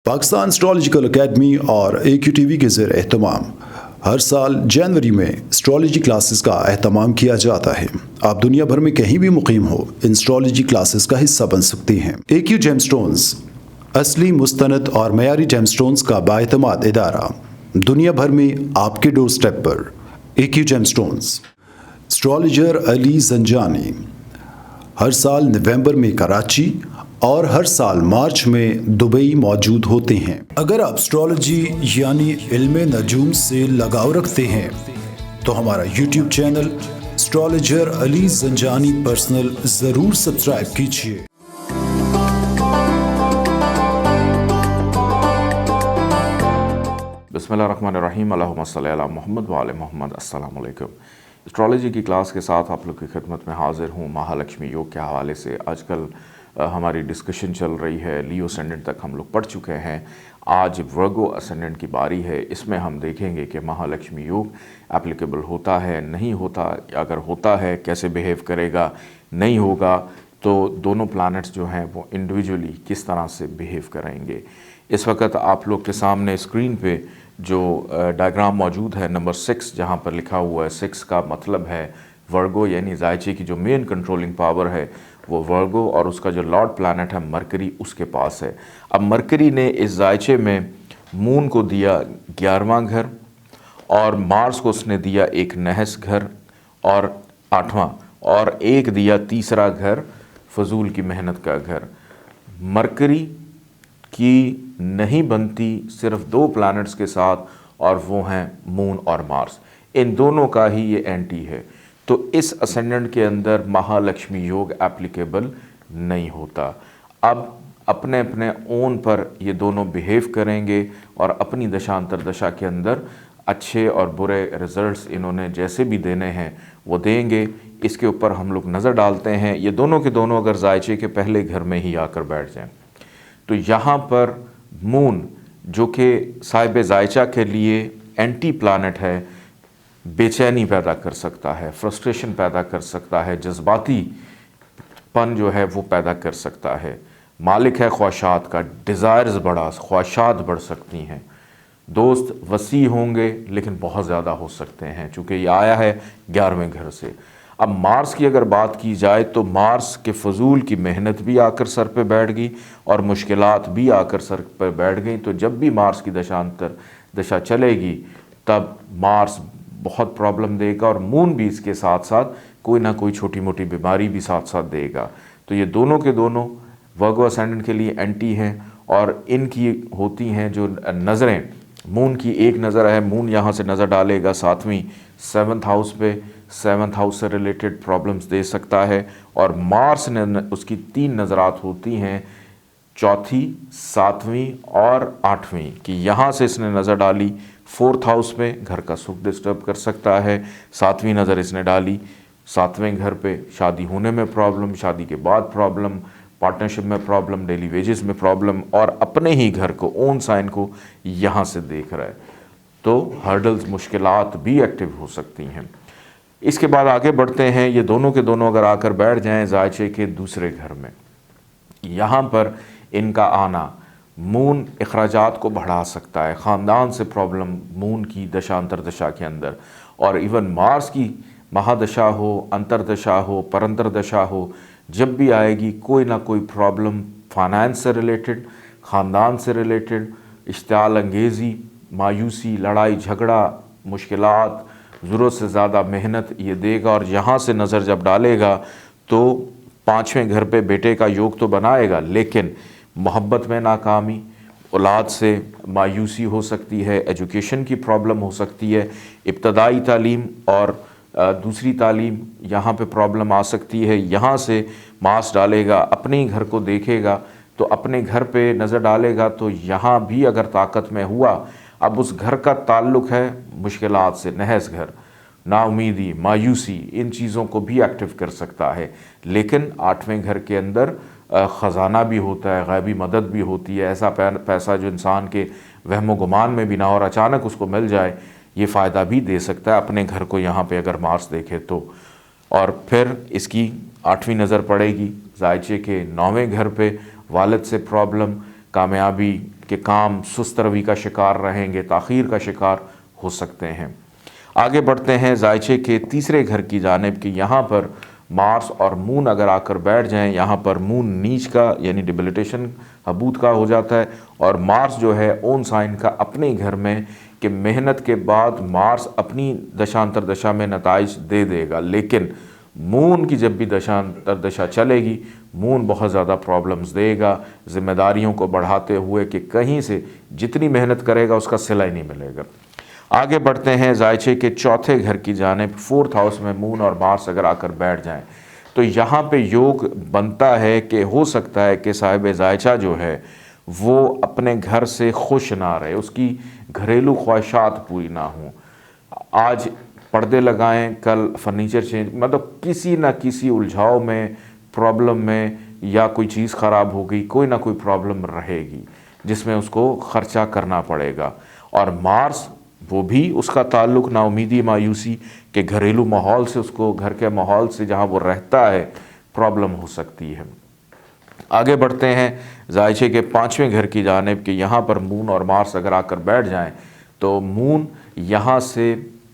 Pakistan astrological academy और AQ TV के ज़ेर एहतमाम हर साल जनवरी में एस्ट्रोलॉजी क्लासेस का एहतमाम किया जाता है। आप दुनिया भर में कहीं भी मुकीम हो, इन एस्ट्रोलॉजी क्लासेस का हिस्सा बन सकते हैं। AQ जेमस्टोन्स असली, मुस्तनद और मयारी जेमस्टोन्स का बाएतमाद इदारा, दुनिया भर में आपके डोर स्टेप पर। AQ gemstones. Astrologer Ali Zanjani हर साल नवंबर में कराची और हर साल मार्च में दुबई मौजूद होते हैं। अगर आप एस्ट्रोलॉजी यानी इल्मे नजूम से लगाव रखते हैं तो हमारा YouTube channel astrologer Ali Zanjani personal ज़रूर सब्सक्राइब कीजिए। बिस्मिल्लाहिर्रहमानिर्रहीम, अल्लाहुम्मा सल्ली अला मुहम्मद व आले मुहम्मद। अस्सलाम वालेकुम। एस्ट्रोलॉजी की क्लास के साथ आप लोग की खिदमत में हाजिर हूँ। महालक्ष्मी योग के हवाले से आजकल हमारी डिस्कशन चल रही है। लियो असेंडेंट तक हम लोग पढ़ चुके हैं। आज वर्गो असेंडेंट की बारी है। इसमें हम देखेंगे कि महालक्ष्मी योग एप्लीकेबल होता है, नहीं होता, अगर होता है कैसे बिहेव करेगा, नहीं होगा तो दोनों प्लैनेट्स जो हैं वो इंडिविजुअली किस तरह से बिहेव करेंगे। इस वक्त आप लोग के सामने स्क्रीन पे जो डायग्राम मौजूद है नंबर 6, जहाँ पर लिखा हुआ है 6 का मतलब है वर्गो, यानी जायचे की जो मेन कंट्रोलिंग पावर है वो वर्गो और उसका जो लॉर्ड प्लैनेट है मरकरी उसके पास है। अब मरकरी ने इस जायचे में मून को दिया 11वां घर और मार्स को उसने दिया एक नहस घर और 8वां, और एक दिया तीसरा घर फजूल की मेहनत का घर। मरकरी की नहीं बनती सिर्फ 2 प्लैनेट्स के साथ और वो हैं मून और मार्स। इन दोनों का ही ये एंटी है। तो इस असेंडेंट के अंदर महालक्ष्मी योग एप्लीकेबल नहीं होता। अब अपने अपने ओन पर ये दोनों बिहेव करेंगे और अपनी दशांतर दशा के अंदर अच्छे और बुरे रिजल्ट्स इन्होंने जैसे भी देने हैं वो देंगे। इसके ऊपर हम लोग नज़र डालते हैं। ये दोनों के दोनों अगर जायचे के पहले घर में ही आकर बैठ जाएं तो यहाँ पर मून जो कि साहिब जायचा के लिए एंटी प्लैनेट है, बेचैनी पैदा कर सकता है, फ्रस्ट्रेशन पैदा कर सकता है, जज्बाती पन जो है वो पैदा कर सकता है। मालिक है ख्वाहिशात का, डिज़ायर्स बढ़ा, ख्वाहिशात बढ़ सकती हैं। दोस्त वसी होंगे लेकिन बहुत ज़्यादा हो सकते हैं चूँकि ये आया है 11वें घर से। अब मार्स की अगर बात की जाए तो मार्स के फजूल की मेहनत भी आकर सर पे बैठ गई और मुश्किलात भी आकर सर पर बैठ गई। तो जब भी मार्स की दशांतर दशा चलेगी तब मार्स बहुत प्रॉब्लम देगा और मून भी इसके साथ साथ कोई ना कोई छोटी मोटी बीमारी भी साथ साथ देगा। तो ये दोनों के दोनों वर्गो असेंडेंट के लिए एंटी हैं और इनकी होती हैं जो नज़रें। मून की एक नज़र है, मून यहाँ से नज़र डालेगा 7वीं 7th हाउस पे, 7th हाउस से रिलेटेड प्रॉब्लम्स दे सकता है। और मार्स ने उसकी 3 नज़रात होती हैं, 4थी, 7वीं और 8वीं की। यहाँ से इसने नज़र डाली 4th हाउस में, घर का सुख डिस्टर्ब कर सकता है। 7वीं नज़र इसने डाली 7वें घर पे, शादी होने में प्रॉब्लम, शादी के बाद प्रॉब्लम, पार्टनरशिप में प्रॉब्लम, डेली वेजेस में प्रॉब्लम, और अपने ही घर को, ओन साइन को यहाँ से देख रहा है। तो हर्डल्स, मुश्किलात भी एक्टिव हो सकती हैं। इसके बाद आगे बढ़ते हैं। ये दोनों के दोनों अगर आकर बैठ जाएं जायचे के दूसरे घर में, यहाँ पर इनका आना मून अखराजात को बढ़ा सकता है। ख़ानदान से प्रॉब्लम मून की दशांतर दशा के अंदर, और इवन मार्स की महादशा हो, अंतरदशा हो, परंतर दशा हो, जब भी आएगी कोई ना कोई प्रॉब्लम फाइनेंस से रिलेटेड, ख़ानदान से रिलेटेड, इश्तियाल अंगेज़ी, मायूसी, लड़ाई झगड़ा, मुश्किलात, ज़रूरत से ज़्यादा मेहनत ये देगा। और यहाँ से नज़र जब डालेगा तो 5वें घर पे बेटे का योग तो बनाएगा लेकिन मोहब्बत में नाकामी, औलाद से मायूसी हो सकती है, एजुकेशन की प्रॉब्लम हो सकती है, इब्तदाई तालीम और दूसरी तालीम यहाँ पे प्रॉब्लम आ सकती है। यहाँ से मार्स डालेगा, अपने ही घर को देखेगा तो अपने घर पे नज़र डालेगा तो यहाँ भी अगर ताकत में हुआ, अब उस घर का ताल्लुक़ है मुश्किलात से, नहस घर, नाउमीदी, मायूसी, इन चीज़ों को भी एक्टिव कर सकता है। लेकिन 8वें घर के अंदर ख़जाना भी होता है, गैबी मदद भी होती है, ऐसा पैसा जो इंसान के वहमो गुमान में भी ना और अचानक उसको मिल जाए, ये फ़ायदा भी दे सकता है अपने घर को यहाँ पे अगर मार्स देखे तो। और फिर इसकी 8वीं नज़र पड़ेगी जायचे के 9वें घर पे, वालिद से प्रॉब्लम, कामयाबी कि काम सुस्त रवि का शिकार रहेंगे, ताख़ीर का शिकार हो सकते हैं। आगे बढ़ते हैं जायचे के तीसरे घर की जानिब कि यहाँ पर मार्स और मून अगर आकर बैठ जाएं, यहाँ पर मून नीच का यानी डिबिलिटेशन हबूत का हो जाता है और मार्स जो है ओन साइन का अपने घर में, कि मेहनत के बाद मार्स अपनी दशांतर दशा में नताइज दे देगा। लेकिन मून की जब भी दशांतर दशा चलेगी, मून बहुत ज़्यादा प्रॉब्लम्स देगा, ज़िम्मेदारियों को बढ़ाते हुए कि कहीं से जितनी मेहनत करेगा उसका सिला ही नहीं मिलेगा। आगे बढ़ते हैं जायचे के चौथे घर की जानिब। 4th हाउस में मून और मार्स अगर आकर बैठ जाएं तो यहाँ पे योग बनता है कि हो सकता है कि साहिब जायचा जो है वो अपने घर से खुश ना रहे, उसकी घरेलू ख्वाहिशात पूरी ना हों। आज पर्दे लगाएं, कल फर्नीचर चेंज, मतलब किसी ना किसी उलझाव में, प्रॉब्लम में, या कोई चीज़ ख़राब हो गई, कोई ना कोई प्रॉब्लम रहेगी जिसमें उसको ख़र्चा करना पड़ेगा। और मार्स वो भी उसका ताल्लुक़ नाउमीदी, मायूसी के घरेलू माहौल से, उसको घर के माहौल से जहाँ वो रहता है प्रॉब्लम हो सकती है। आगे बढ़ते हैं जायचे के 5वें घर की जानिब कि यहाँ पर मून और मार्स अगर आकर बैठ जाएं तो मून यहाँ से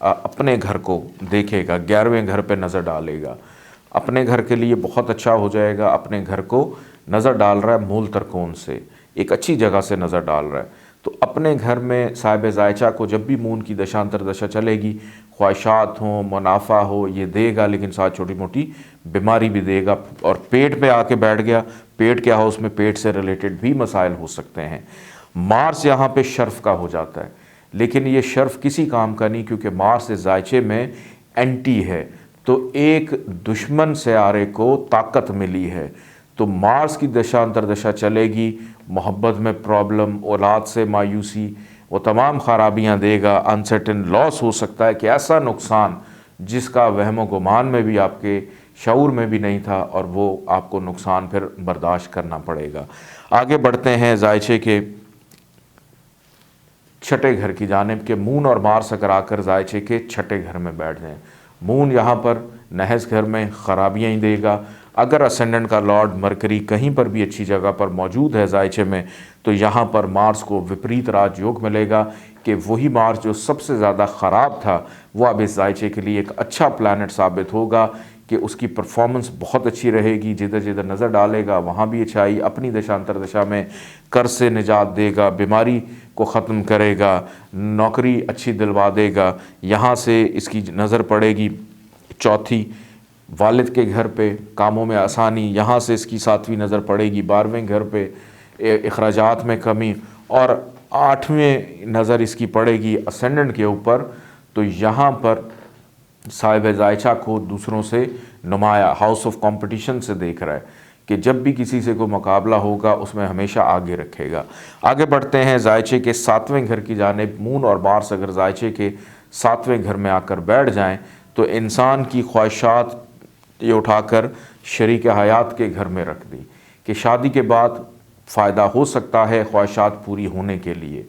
अपने घर को देखेगा, 11वें घर पे नज़र डालेगा। अपने घर के लिए बहुत अच्छा हो जाएगा। अपने घर को नज़र डाल रहा है मूल तरकोन से, एक अच्छी जगह से नज़र डाल रहा है। तो अपने घर में साहिब जायचा को जब भी मून की दशांतर दशा चलेगी, ख्वाहिशात हों, मुनाफा हो, ये देगा, लेकिन साथ छोटी मोटी बीमारी भी देगा। और पेट पे आके बैठ गया, पेट के हाउस में पेट से रिलेटेड भी मसाइल हो सकते हैं। मार्स यहाँ पे शर्फ का हो जाता है, लेकिन ये शर्फ किसी काम का नहीं, क्योंकि मार्स इस जायचे में एंटी है। तो एक दुश्मन सयारे को ताकत मिली है। तो मार्स की दशांतर दशा चलेगी, मोहब्बत में प्रॉब्लम, औलाद से मायूसी, वो तमाम खराबियाँ देगा। अनसर्टेन लॉस हो सकता है कि ऐसा नुकसान जिसका वहम गुमान में भी, आपके शऊर में भी नहीं था, और वो आपको नुकसान फिर बर्दाश्त करना पड़ेगा। आगे बढ़ते हैं जायचे के 6ठे घर की जानिब के मून और मार्स अगर आकर जायचे के 6ठे घर में बैठ जाएं। मून यहाँ पर नहस घर में ख़राबियाँ ही देगा। अगर असेंडेंट का लॉर्ड मरकरी कहीं पर भी अच्छी जगह पर मौजूद है जायचे में, तो यहाँ पर मार्स को विपरीत राजयोग मिलेगा कि वही मार्स जो सबसे ज़्यादा ख़राब था वो अब इस जायचे के लिए एक अच्छा प्लैनेट साबित होगा कि उसकी परफॉर्मेंस बहुत अच्छी रहेगी। जिधर जिधर नज़र डालेगा वहाँ भी अच्छाई। अपनी दशांतर दशा में कर्ज से निजात देगा, बीमारी को ख़त्म करेगा, नौकरी अच्छी दिलवा देगा। यहाँ से इसकी नज़र पड़ेगी चौथी वालिद के घर पे, कामों में आसानी। यहाँ से इसकी 7वीं नज़र पड़ेगी 12वें घर पे, अखराजात में कमी। और 8वें नज़र इसकी पड़ेगी असेंडेंट के ऊपर। तो यहाँ पर साहिब जायचा को दूसरों से नुमाया, हाउस ऑफ कंपटीशन से देख रहा है कि जब भी किसी से कोई मुकाबला होगा उसमें हमेशा आगे रखेगा। आगे बढ़ते हैं जायचे के 7वें घर की जानिब। मून और मार्स अगर जायचे के 7वें घर में आकर बैठ जाएं तो इंसान की ख्वाहिशात ये उठाकर शरीक हयात के घर में रख दी कि शादी के बाद फ़ायदा हो सकता है ख्वाहिशात पूरी होने के लिए,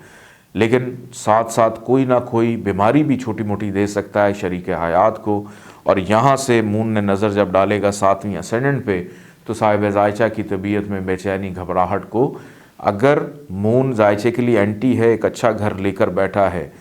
लेकिन साथ साथ कोई ना कोई बीमारी भी छोटी मोटी दे सकता है शरीक हयात को। और यहाँ से मून ने नज़र जब डालेगा 7वीं असेंडेंट पे, तो साहिब जायचा की तबीयत में बेचैनी, घबराहट को, अगर मून जायचे के लिए एंटी है, एक अच्छा घर लेकर बैठा है,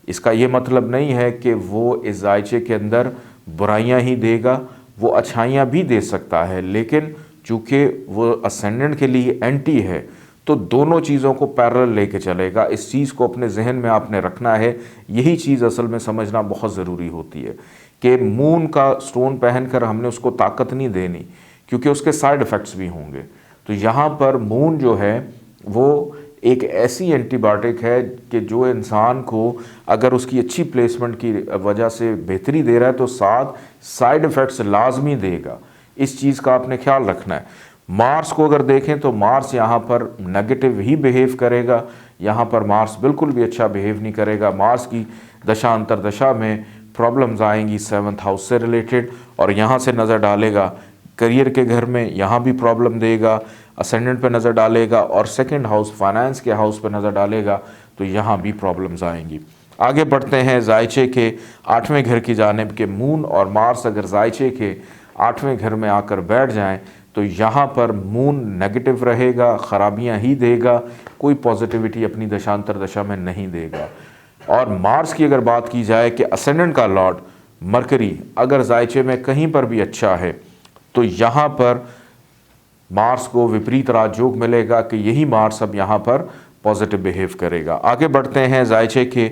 इसका ये मतलब नहीं है कि वो इस जायचे के अंदर बुराइयां ही देगा, वो अच्छाइयां भी दे सकता है। लेकिन चूँकि वो असेंडेंट के लिए एंटी है तो दोनों चीज़ों को पैरेलल लेके चलेगा। इस चीज़ को अपने जहन में आपने रखना है। यही चीज़ असल में समझना बहुत ज़रूरी होती है कि मून का स्टोन पहनकर हमने उसको ताकत नहीं देनी, क्योंकि उसके साइड इफ़ेक्ट्स भी होंगे। तो यहाँ पर मून जो है वो एक ऐसी एंटीबायोटिक है कि जो इंसान को अगर उसकी अच्छी प्लेसमेंट की वजह से बेहतरी दे रहा है तो साथ साइड इफ़ेक्ट्स लाजमी देगा। इस चीज़ का आपने ख्याल रखना है। मार्स को अगर देखें तो मार्स यहाँ पर नेगेटिव ही बिहेव करेगा। यहाँ पर मार्स बिल्कुल भी अच्छा बिहेव नहीं करेगा। मार्स की दशा अंतर दशा में प्रॉब्लम्स आएंगी 7th हाउस से रिलेटेड, और यहाँ से नज़र डालेगा करियर के घर में, यहाँ भी प्रॉब्लम देगा। असेंडेंट पे नज़र डालेगा और 2nd हाउस फाइनेंस के हाउस पे नज़र डालेगा, तो यहाँ भी प्रॉब्लम्स आएंगी। आगे बढ़ते हैं जायचे के 8वें घर की जानिब के मून और मार्स अगर जायचे के 8वें घर में आकर बैठ जाएं तो यहाँ पर मून नेगेटिव रहेगा, ख़राबियाँ ही देगा, कोई पॉजिटिविटी अपनी दशांतर दशा में नहीं देगा। और मार्स की अगर बात की जाए कि असेंडेंट का लॉर्ड मरकरी अगर जायचे में कहीं पर भी अच्छा है तो यहाँ पर मार्स को विपरीत राजयोग मिलेगा कि यही मार्स अब यहाँ पर पॉजिटिव बिहेव करेगा। आगे बढ़ते हैं जायचे के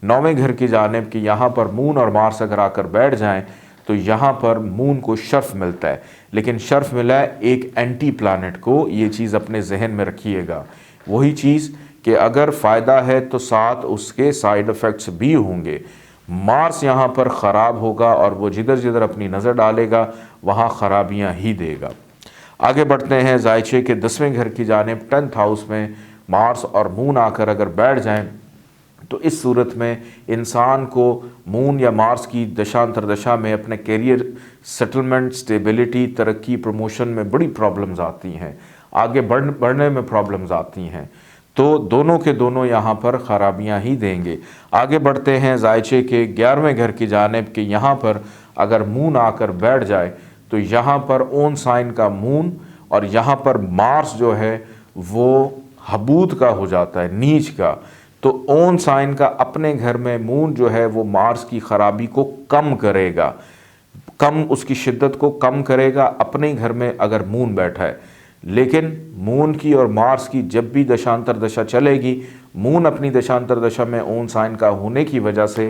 9वें घर की जानिब कि यहाँ पर मून और मार्स अगर आकर बैठ जाएं तो यहाँ पर मून को शर्फ मिलता है, लेकिन शर्फ मिला है एक एंटी प्लानट को। ये चीज़ अपने जहन में रखिएगा। वही चीज़ कि अगर फ़ायदा है तो साथ उसके साइड इफ़ेक्ट्स भी होंगे। मार्स यहाँ पर ख़राब होगा और वो जिधर जिधर अपनी नज़र डालेगा वहाँ ख़राबियाँ ही देगा। आगे बढ़ते हैं जायचे के 10वें घर की जानिब 10th हाउस में मार्स और मून आकर अगर बैठ जाएं तो इस सूरत में इंसान को मून या मार्स की दशांतर दशा में अपने करियर, सेटलमेंट, स्टेबिलिटी, तरक्की, प्रमोशन में बड़ी प्रॉब्लम्स आती हैं, आगे बढ़ने में प्रॉब्लम्स आती हैं। तो दोनों के दोनों यहाँ पर ख़राबियाँ ही देंगे। आगे बढ़ते हैं जायचे के 11वें घर की जानिब कि यहाँ पर अगर मून आकर बैठ जाए तो यहाँ पर ओन साइन का मून और यहाँ पर मार्स जो है वो हबूद का हो जाता है, नीच का। तो ओन साइन का अपने घर में मून जो है वो मार्स की ख़राबी को कम करेगा, कम उसकी शिद्दत को कम करेगा अपने घर में अगर मून बैठा है। लेकिन मून की और मार्स की जब भी दशांतर दशा चलेगी, मून अपनी दशांतर दशा में ओन साइन का होने की वजह से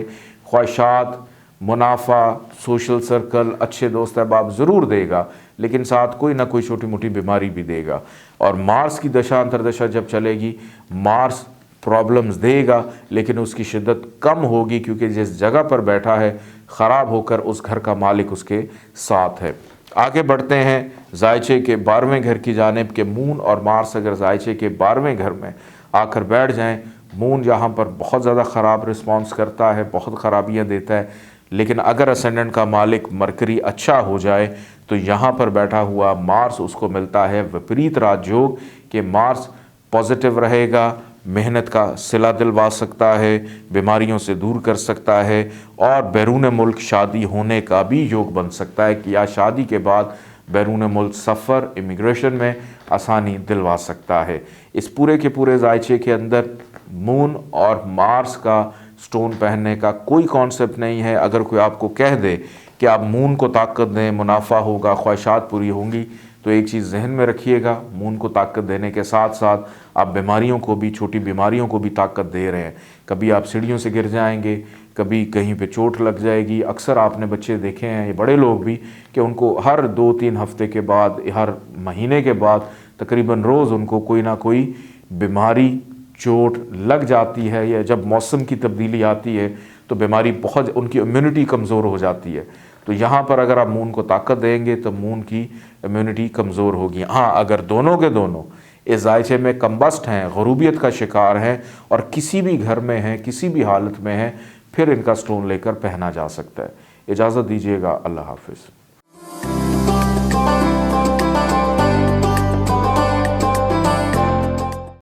ख्वाहिशात, मुनाफा, सोशल सर्कल, अच्छे दोस्त अहबाब ज़रूर देगा, लेकिन साथ कोई ना कोई छोटी मोटी बीमारी भी देगा। और मार्स की दशांतर दशा जब चलेगी, मार्स प्रॉब्लम्स देगा लेकिन उसकी शिद्दत कम होगी, क्योंकि जिस जगह पर बैठा है ख़राब होकर उस घर का मालिक उसके साथ है। आगे बढ़ते हैं जायचे के 12वें घर की जानिब के मून और मार्स अगर जायचे के 12वें घर में आकर बैठ जाएं, मून यहाँ पर बहुत ज़्यादा ख़राब रिस्पॉन्स करता है, बहुत ख़राबियाँ देता है। लेकिन अगर असेंडेंट का मालिक मरकरी अच्छा हो जाए तो यहाँ पर बैठा हुआ मार्स उसको मिलता है विपरीत राजयोग कि मार्स पॉजिटिव रहेगा, मेहनत का सिला दिलवा सकता है, बीमारियों से दूर कर सकता है और बैरून मुल्क शादी होने का भी योग बन सकता है कि या शादी के बाद बैरून मुल्क सफ़र, इमिग्रेशन में आसानी दिलवा सकता है। इस पूरे के पूरे जायचे के अंदर मून और मार्स का स्टोन पहनने का कोई कॉन्सेप्ट नहीं है। अगर कोई आपको कह दे कि आप मून को ताकत दें, मुनाफा होगा, ख्वाहिशात पूरी होंगी, तो एक चीज़ जहन में रखिएगा, मून को ताकत देने के साथ साथ आप बीमारियों को भी, छोटी बीमारियों को भी ताकत दे रहे हैं। कभी आप सीढ़ियों से गिर जाएंगे, कभी कहीं पे चोट लग जाएगी। अक्सर आपने बच्चे देखे हैं, ये बड़े लोग भी, कि उनको हर 2-3 हफ्ते के बाद, हर महीने के बाद तकरीबन रोज़ उनको कोई ना कोई बीमारी, चोट लग जाती है। या जब मौसम की तब्दीली आती है तो बीमारी बहुत, उनकी इम्यूनिटी कमज़ोर हो जाती है। तो यहाँ पर अगर आप मून को ताकत देंगे तो मून की इम्यूनिटी कमज़ोर होगी। हाँ, अगर दोनों के दोनों इस जायचे में कम्बस्ट हैं, ग़ुरूबियत का शिकार हैं और किसी भी घर में हैं, किसी भी हालत में हैं, फिर इनका स्टोन लेकर पहना जा सकता है। इजाज़त दीजिएगा, अल्लाह हाफ़िज़।